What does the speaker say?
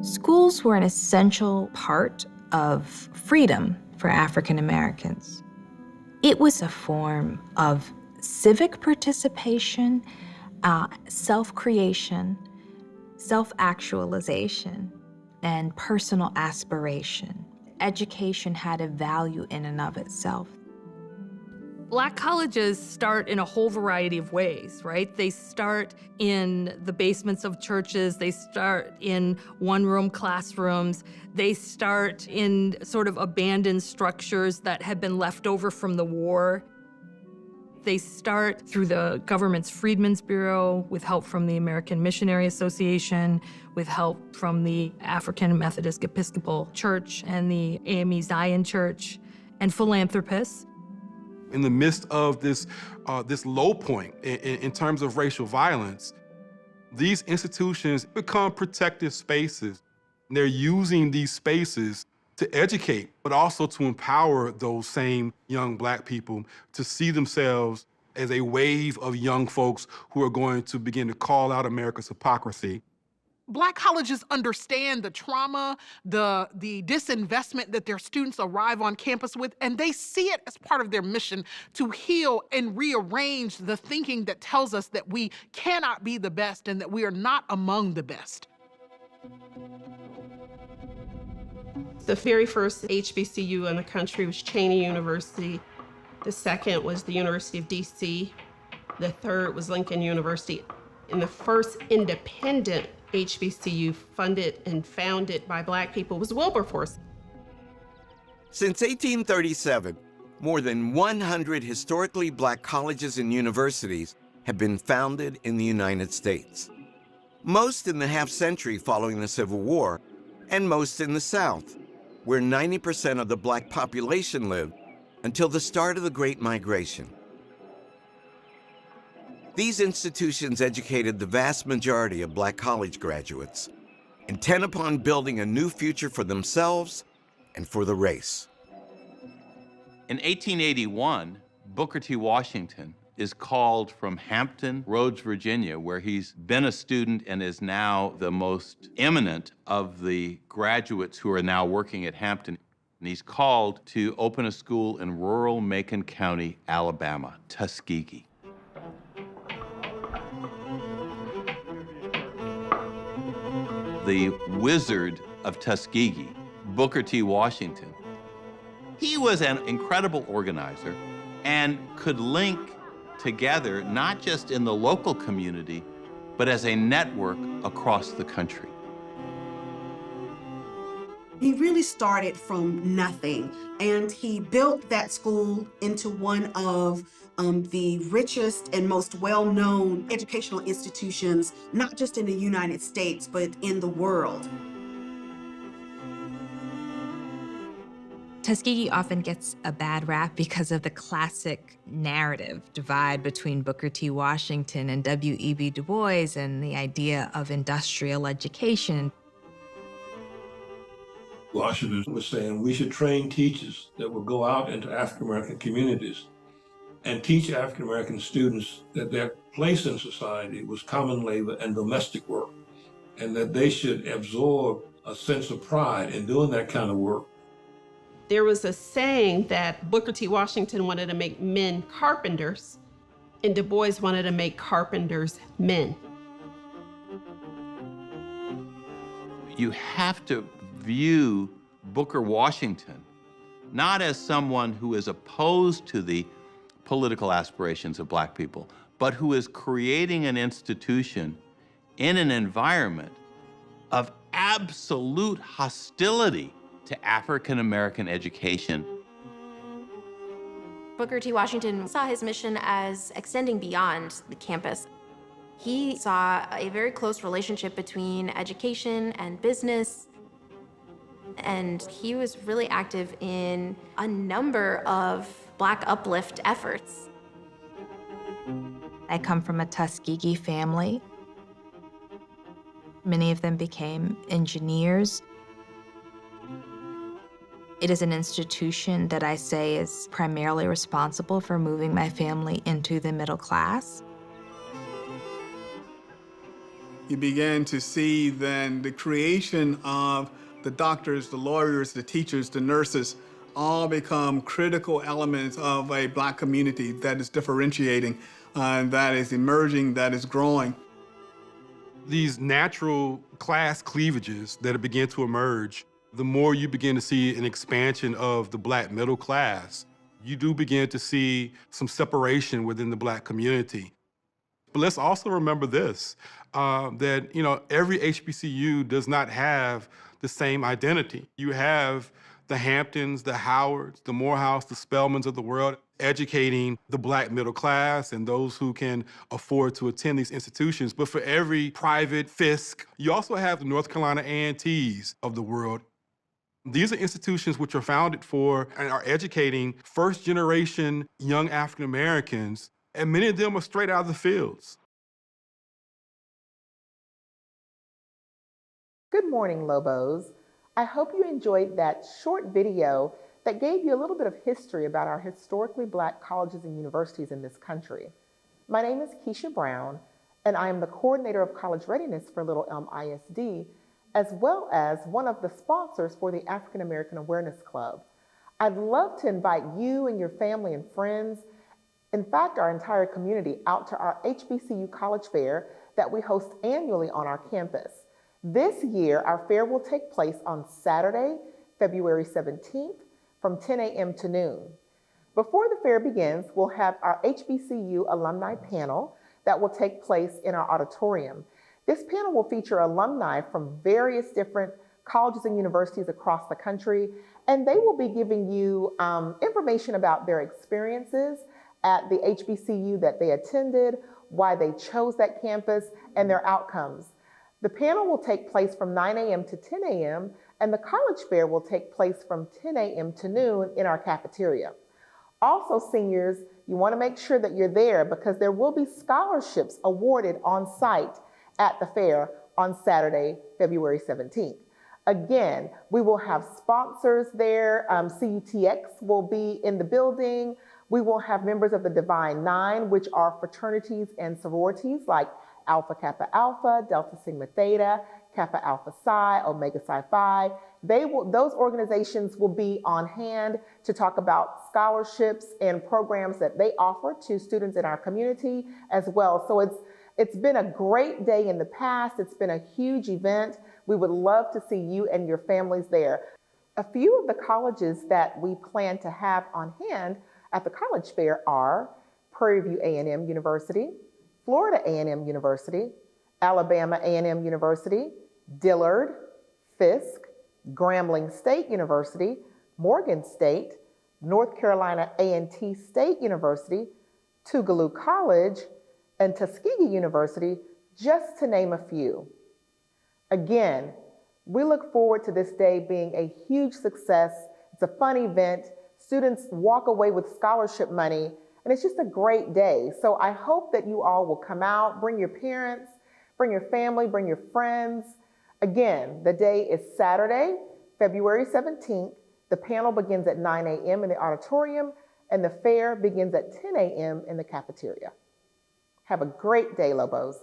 Schools were an essential part of freedom for African Americans. It was a form of civic participation, self-creation, self-actualization, and personal aspiration. Education had a value in and of itself. Black colleges start in a whole variety of ways, right? They start in the basements of churches, they start in one-room classrooms, they start in sort of abandoned structures that had been left over from the war. They start through the government's Freedmen's Bureau with help from the American Missionary Association, with help from the African Methodist Episcopal Church and the AME Zion Church, and philanthropists. In the midst of this low point in terms of racial violence, these institutions become protective spaces. They're using these spaces to educate, but also to empower those same young Black people to see themselves as a wave of young folks who are going to begin to call out America's hypocrisy. Black colleges understand the trauma, the disinvestment that their students arrive on campus with, and they see it as part of their mission to heal and rearrange the thinking that tells us that we cannot be the best and that we are not among the best. The very first HBCU in the country was Cheyney University. The second was the University of DC. The third was Lincoln University. And the first independent HBCU funded and founded by Black people was Wilberforce. Since 1837, more than 100 historically Black colleges and universities have been founded in the United States. Most in the half-century following the Civil War, and most in the South, where 90% of the Black population lived until the start of the Great Migration. These institutions educated the vast majority of Black college graduates, intent upon building a new future for themselves and for the race. In 1881, Booker T. Washington is called from Hampton Roads, Virginia, where he's been a student and is now the most eminent of the graduates who are now working at Hampton. And he's called to open a school in rural Macon County, Alabama, Tuskegee. The Wizard of Tuskegee, Booker T. Washington, he was an incredible organizer and could link together, not just in the local community, but as a network across the country. He really started from nothing, and he built that school into one of the richest and most well-known educational institutions, not just in the United States, but in the world. Tuskegee often gets a bad rap because of the classic narrative divide between Booker T. Washington and W.E.B. Du Bois and the idea of industrial education. Washington was saying we should train teachers that will go out into African-American communities and teach African-American students that their place in society was common labor and domestic work, and that they should absorb a sense of pride in doing that kind of work. There was a saying that Booker T. Washington wanted to make men carpenters, and Du Bois wanted to make carpenters men. You have to view Booker Washington not as someone who is opposed to the political aspirations of Black people, but who is creating an institution in an environment of absolute hostility to African-American education. Booker T. Washington saw his mission as extending beyond the campus. He saw a very close relationship between education and business, and he was really active in a number of Black uplift efforts. I come from a Tuskegee family. Many of them became engineers. It is an institution that I say is primarily responsible for moving my family into the middle class. You begin to see then the creation of the doctors, the lawyers, the teachers, the nurses, all become critical elements of a Black community that is differentiating, that is emerging, that is growing. These natural class cleavages that begin to emerge, the more you begin to see an expansion of the Black middle class, you do begin to see some separation within the Black community. But let's also remember this, that every HBCU does not have the same identity. You have the Hamptons, the Howards, the Morehouse, the Spelmans of the world educating the Black middle class and those who can afford to attend these institutions. But for every private Fisk, you also have the North Carolina A&Ts of the world. These are institutions which are founded for and are educating first-generation young African Americans, and many of them are straight out of the fields. Good morning, Lobos. I hope you enjoyed that short video that gave you a little bit of history about our historically Black colleges and universities in this country. My name is Keisha Brown, and I am the coordinator of college readiness for Little Elm ISD, as well as one of the sponsors for the African American Awareness Club. I'd love to invite you and your family and friends, in fact, our entire community, out to our HBCU College Fair that we host annually on our campus. This year, our fair will take place on Saturday, February 17th from 10 a.m. to noon. Before the fair begins, we'll have our HBCU alumni panel that will take place in our auditorium. This panel will feature alumni from various different colleges and universities across the country, and they will be giving you information about their experiences at the HBCU that they attended, why they chose that campus, and their outcomes. The panel will take place from 9 a.m. to 10 a.m., and the college fair will take place from 10 a.m. to noon in our cafeteria. Also, seniors, you want to make sure that you're there because there will be scholarships awarded on site at the fair on Saturday, February 17th. Again, we will have sponsors there. CUTX will be in the building. We will have members of the Divine Nine, which are fraternities and sororities like Alpha Kappa Alpha, Delta Sigma Theta, Kappa Alpha Psi, Omega Psi Phi. Those organizations will be on hand to talk about scholarships and programs that they offer to students in our community as well. So it's been a great day in the past. It's been a huge event. We would love to see you and your families there. A few of the colleges that we plan to have on hand at the college fair are Prairie View A&M University, Florida A&M University, Alabama A&M University, Dillard, Fisk, Grambling State University, Morgan State, North Carolina A&T State University, Tougaloo College, and Tuskegee University, just to name a few. Again, we look forward to this day being a huge success. It's a fun event. Students walk away with scholarship money, and it's just a great day. So I hope that you all will come out, bring your parents, bring your family, bring your friends. Again, the day is Saturday, February 17th. The panel begins at 9 a.m. in the auditorium, and the fair begins at 10 a.m. in the cafeteria. Have a great day, Lobos.